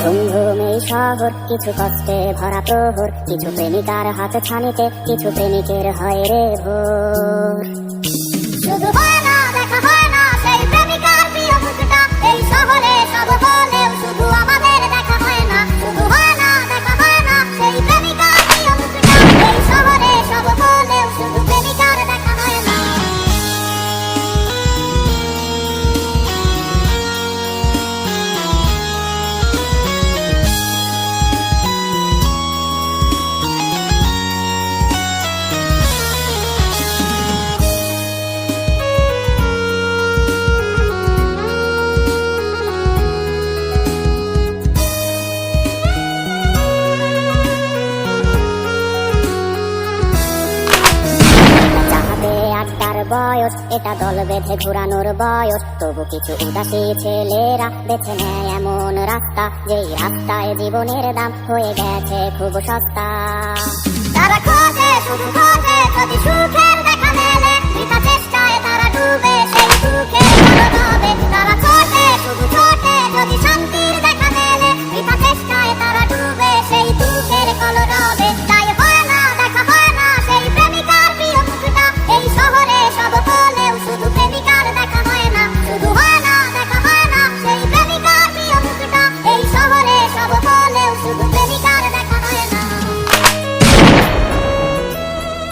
ঘুম এই শহর, কিছু কষ্টে ভরা প্রহর, কিছু প্রেমিকার হাতে ছানিতে, কিছু প্রেমিকের হয় রে ভোর। শুধু হয় না, দেখা হয় না সেই প্রেমিকার প্রিয় মুখটা, এই শহরে সব হলেও শুধু আমাদের দেখা হয় না। শুধু হয় না, দেখা হয় না সেই প্রেমিকার প্রিয় মুখটা, এই শহরে সব হলেও শুধু প্রেমিকার দেখা হয় না। বয়স এটা দল বেঁধে ঘুরানোর বয়স, তবু কিছু উদাসী ছেলেরা বেছে নেয় এমন রাস্তা, যেই রাস্তায় জীবনের দাম হয়ে গেছে খুব সস্তা। তারা খোঁজে, শুধু খোঁজে যদি সুখে